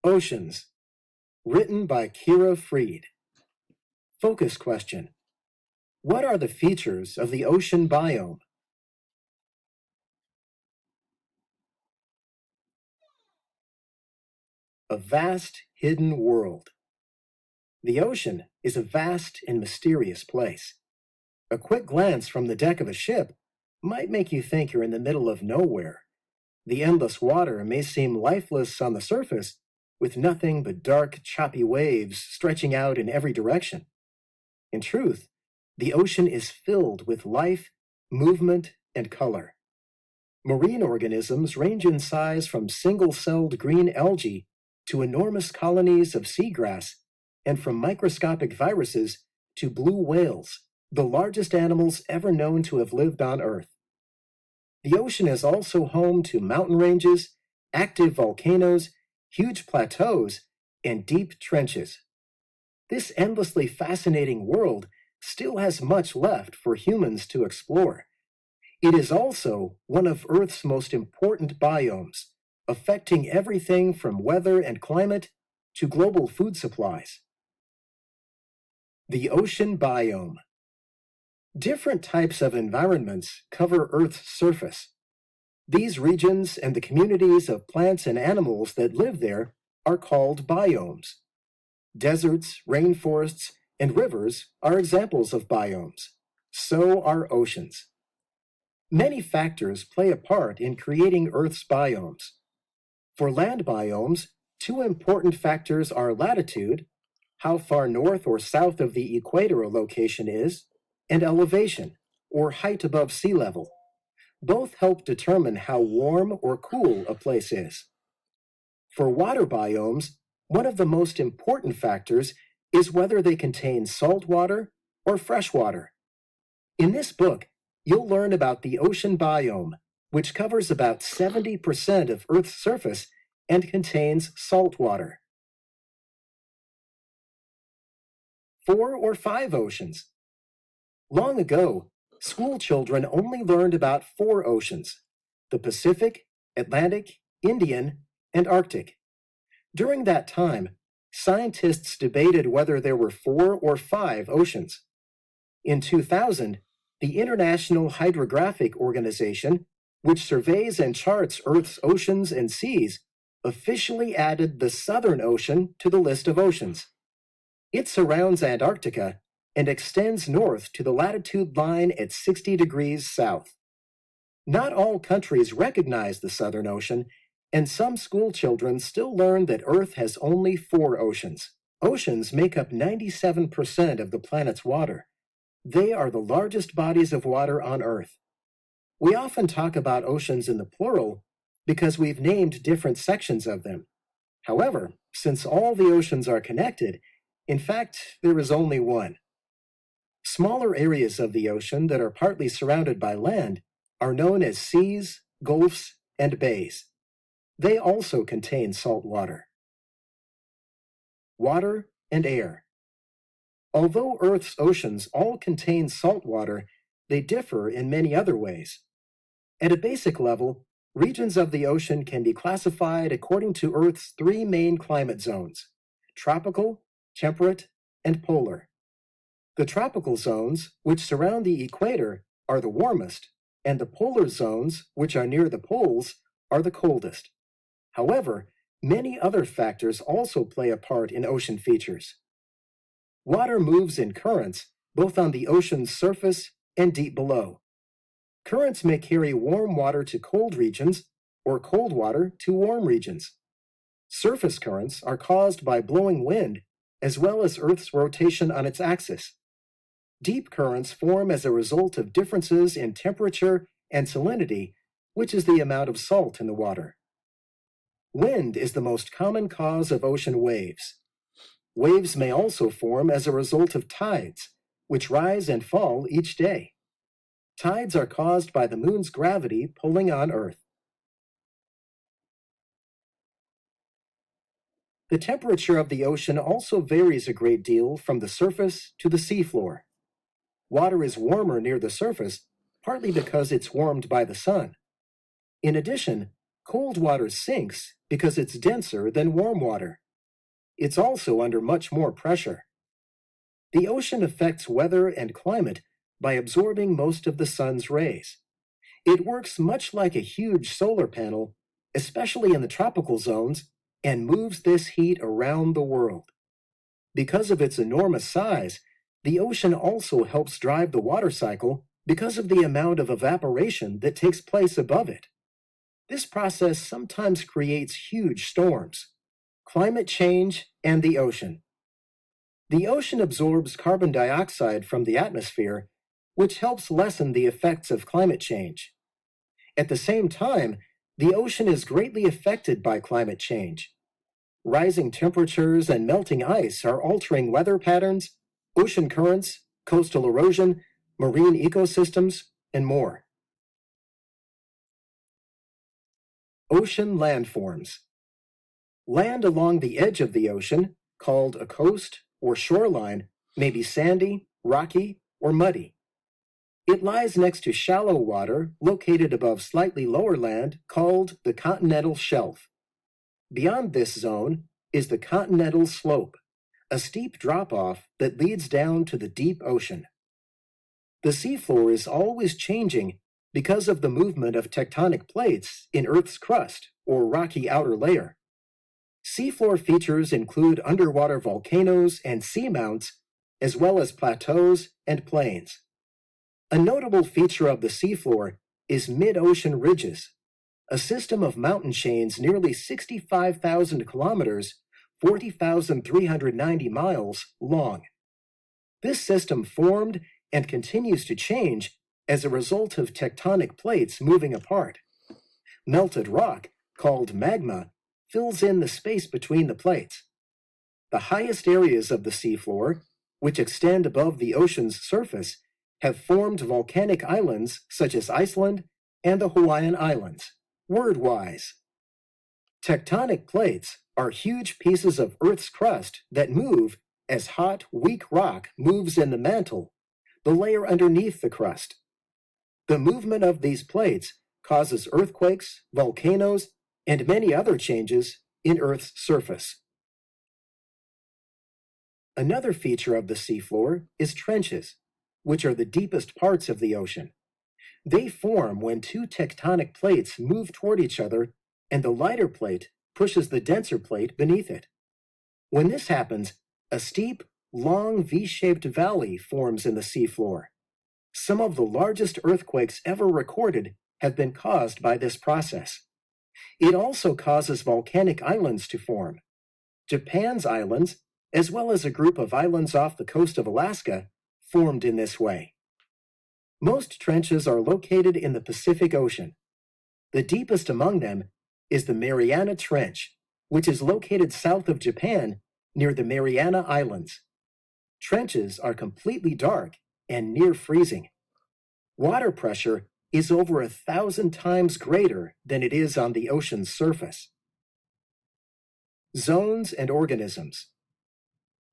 Oceans, written by Kira Freed. Focus question. What are the features of the ocean biome? A vast, hidden world. The ocean is a vast and mysterious place. A quick glance from the deck of a ship might make you think you're in the middle of nowhere. The endless water may seem lifeless on the surface, with nothing but dark, choppy waves stretching out in every direction. In truth, the ocean is filled with life, movement, and color. Marine organisms range in size from single-celled green algae to enormous colonies of seagrass, and from microscopic viruses to blue whales, the largest animals ever known to have lived on Earth. The ocean is also home to mountain ranges, active volcanoes, huge plateaus, and deep trenches. This endlessly fascinating world still has much left for humans to explore. It is also one of Earth's most important biomes, affecting everything from weather and climate to global food supplies. The ocean biome. Different types of environments cover Earth's surface. These regions and the communities of plants and animals that live there are called biomes. Deserts, rainforests, and rivers are examples of biomes. So are oceans. Many factors play a part in creating Earth's biomes. For land biomes, two important factors are latitude, how far north or south of the equator a location is, and elevation, or height above sea level. Both help determine how warm or cool a place is. For water biomes, one of the most important factors is whether they contain salt water or fresh water. In this book, you'll learn about the ocean biome, which covers about 70% of Earth's surface and contains salt water. 4 or 5 oceans. Long ago, school children only learned about 4 oceans: the Pacific, Atlantic, Indian, and Arctic. During that time, scientists debated whether there were 4 or 5 oceans. In 2000, the International Hydrographic Organization, which surveys and charts Earth's oceans and seas, officially added the Southern Ocean to the list of oceans. It surrounds Antarctica and extends north to the latitude line at 60 degrees south. Not all countries recognize the Southern Ocean, and some school children still learn that Earth has only 4 oceans. Oceans make up 97% of the planet's water. They are the largest bodies of water on Earth. We often talk about oceans in the plural because we've named different sections of them. However, since all the oceans are connected, in fact, there is only one. Smaller areas of the ocean that are partly surrounded by land are known as seas, gulfs, and bays. They also contain salt water. Water and air. Although Earth's oceans all contain salt water, they differ in many other ways. At a basic level, regions of the ocean can be classified according to Earth's 3 main climate zones: tropical, temperate, and polar. The tropical zones, which surround the equator, are the warmest, and the polar zones, which are near the poles, are the coldest. However, many other factors also play a part in ocean features. Water moves in currents, both on the ocean's surface and deep below. Currents may carry warm water to cold regions, or cold water to warm regions. Surface currents are caused by blowing wind, as well as Earth's rotation on its axis. Deep currents form as a result of differences in temperature and salinity, which is the amount of salt in the water. Wind is the most common cause of ocean waves. Waves may also form as a result of tides, which rise and fall each day. Tides are caused by the moon's gravity pulling on Earth. The temperature of the ocean also varies a great deal from the surface to the seafloor. Water is warmer near the surface, partly because it's warmed by the sun. In addition, Cold water sinks because it's denser than warm water. It's also under much more pressure. The ocean affects weather and climate by absorbing most of the sun's rays. It works much like a huge solar panel, especially in the tropical zones, and moves this heat around the world. Because of its enormous size, the ocean also helps drive the water cycle because of the amount of evaporation that takes place above it. This process sometimes creates huge storms. Climate change and the ocean. The ocean absorbs carbon dioxide from the atmosphere, which helps lessen the effects of climate change. At the same time, the ocean is greatly affected by climate change. Rising temperatures and melting ice are altering weather patterns, ocean currents, coastal erosion, marine ecosystems, and more. Ocean landforms. Land along the edge of the ocean, called a coast or shoreline, may be sandy, rocky, or muddy. It lies next to shallow water located above slightly lower land called the continental shelf. Beyond this zone is the continental slope, a steep drop-off that leads down to the deep ocean. The seafloor is always changing because of the movement of tectonic plates in Earth's crust or rocky outer layer. Seafloor features include underwater volcanoes and seamounts, as well as plateaus and plains. A notable feature of the seafloor is mid-ocean ridges, a system of mountain chains nearly 65,000 kilometers, 40,390 miles long. This system formed and continues to change as a result of tectonic plates moving apart. Melted rock, called magma, fills in the space between the plates. The highest areas of the seafloor, which extend above the ocean's surface, have formed volcanic islands such as Iceland and the Hawaiian Islands. Word-wise, tectonic plates are huge pieces of Earth's crust that move as hot, weak rock moves in the mantle, the layer underneath the crust. The movement of these plates causes earthquakes, volcanoes, and many other changes in Earth's surface. Another feature of the seafloor is trenches, which are the deepest parts of the ocean. They form when two tectonic plates move toward each other and the lighter plate pushes the denser plate beneath it. When this happens, a steep, long V-shaped valley forms in the seafloor. Some of the largest earthquakes ever recorded have been caused by this process. It also causes volcanic islands to form. Japan's islands, as well as a group of islands off the coast of Alaska, formed in this way. Most trenches are located in the Pacific Ocean. The deepest among them is the Mariana Trench, which is located south of Japan near the Mariana Islands. Trenches are completely dark and near freezing. Water pressure is over 1,000 times greater than it is on the ocean's surface. Zones and organisms.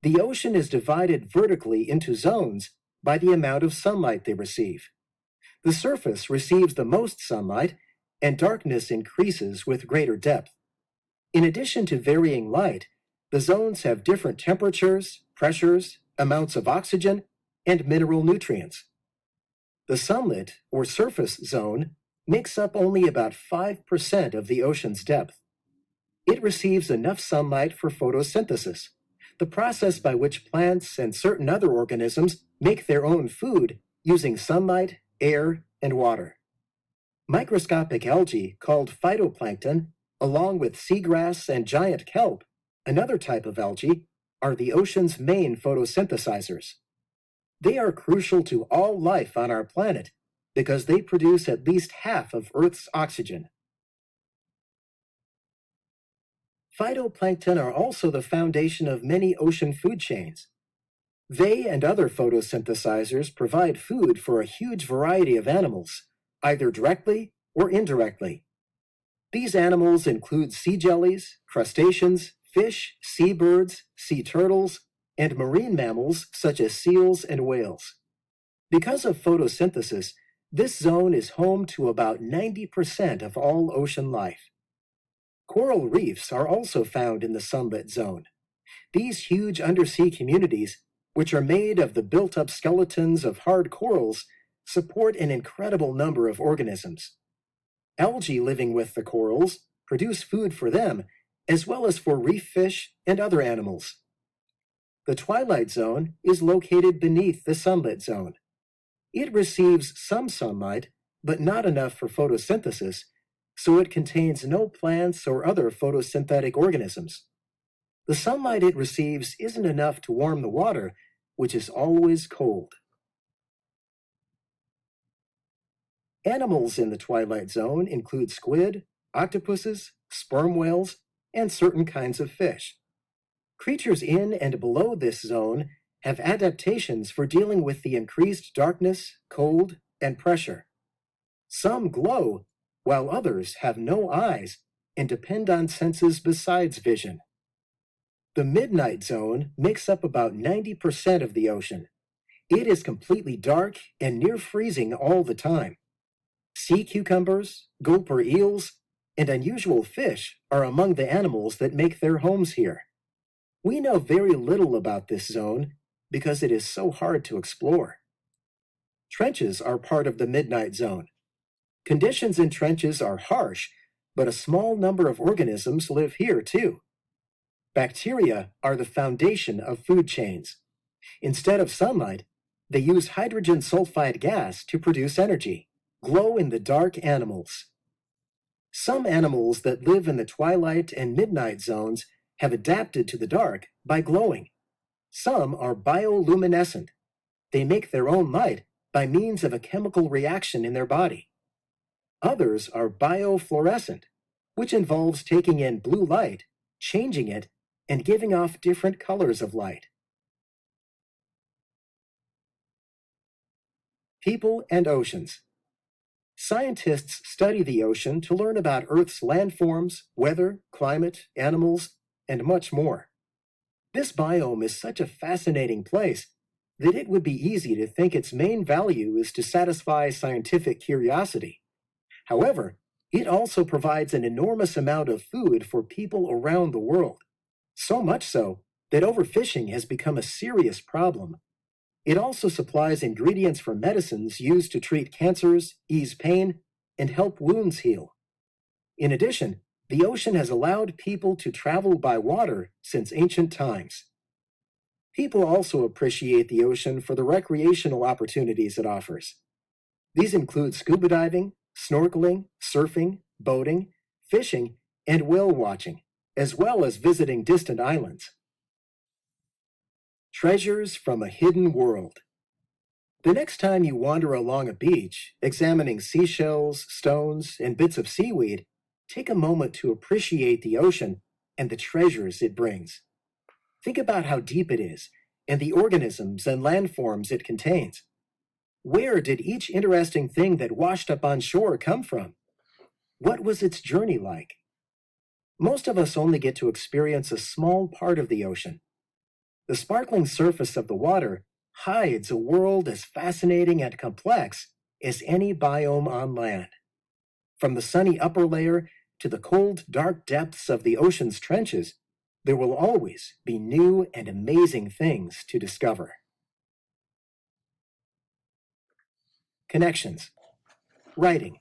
The ocean is divided vertically into zones by the amount of sunlight they receive. The surface receives the most sunlight, and darkness increases with greater depth. In addition to varying light, the zones have different temperatures, pressures, amounts of oxygen, and mineral nutrients. The sunlit, or surface zone, makes up only about 5% of the ocean's depth. It receives enough sunlight for photosynthesis, the process by which plants and certain other organisms make their own food using sunlight, air, and water. Microscopic algae called phytoplankton, along with seagrass and giant kelp, another type of algae, are the ocean's main photosynthesizers. They are crucial to all life on our planet because they produce at least half of Earth's oxygen. Phytoplankton are also the foundation of many ocean food chains. They and other photosynthesizers provide food for a huge variety of animals, either directly or indirectly. These animals include sea jellies, crustaceans, fish, seabirds, sea turtles, and marine mammals such as seals and whales. Because of photosynthesis, this zone is home to about 90% of all ocean life. Coral reefs are also found in the sunlit zone. These huge undersea communities, which are made of the built-up skeletons of hard corals, support an incredible number of organisms. Algae living with the corals produce food for them, as well as for reef fish and other animals. The twilight zone is located beneath the sunlit zone. It receives some sunlight, but not enough for photosynthesis, so it contains no plants or other photosynthetic organisms. The sunlight it receives isn't enough to warm the water, which is always cold. Animals in the twilight zone include squid, octopuses, sperm whales, and certain kinds of fish. Creatures in and below this zone have adaptations for dealing with the increased darkness, cold, and pressure. Some glow, while others have no eyes and depend on senses besides vision. The midnight zone makes up about 90% of the ocean. It is completely dark and near freezing all the time. Sea cucumbers, gulper eels, and unusual fish are among the animals that make their homes here. We know very little about this zone because it is so hard to explore. Trenches are part of the midnight zone. Conditions in trenches are harsh, but a small number of organisms live here too. Bacteria are the foundation of food chains. Instead of sunlight, they use hydrogen sulfide gas to produce energy. Glow-in-the-dark animals. Some animals that live in the twilight and midnight zones have adapted to the dark by glowing. Some are bioluminescent. They make their own light by means of a chemical reaction in their body. Others are biofluorescent, which involves taking in blue light, changing it, and giving off different colors of light. People and oceans. Scientists study the ocean to learn about Earth's landforms, weather, climate, animals, and much more. This biome is such a fascinating place that it would be easy to think its main value is to satisfy scientific curiosity. However, it also provides an enormous amount of food for people around the world, so much so that overfishing has become a serious problem. It also supplies ingredients for medicines used to treat cancers, ease pain, and help wounds heal. In addition, the ocean has allowed people to travel by water since ancient times. People also appreciate the ocean for the recreational opportunities it offers. These include scuba diving, snorkeling, surfing, boating, fishing, and whale watching, as well as visiting distant islands. Treasures from a hidden world. The next time you wander along a beach, examining seashells, stones, and bits of seaweed, take a moment to appreciate the ocean and the treasures it brings. Think about how deep it is and the organisms and landforms it contains. Where did each interesting thing that washed up on shore come from? What was its journey like? Most of us only get to experience a small part of the ocean. The sparkling surface of the water hides a world as fascinating and complex as any biome on land. From the sunny upper layer to the cold, dark depths of the ocean's trenches, there will always be new and amazing things to discover. Connections. Writing.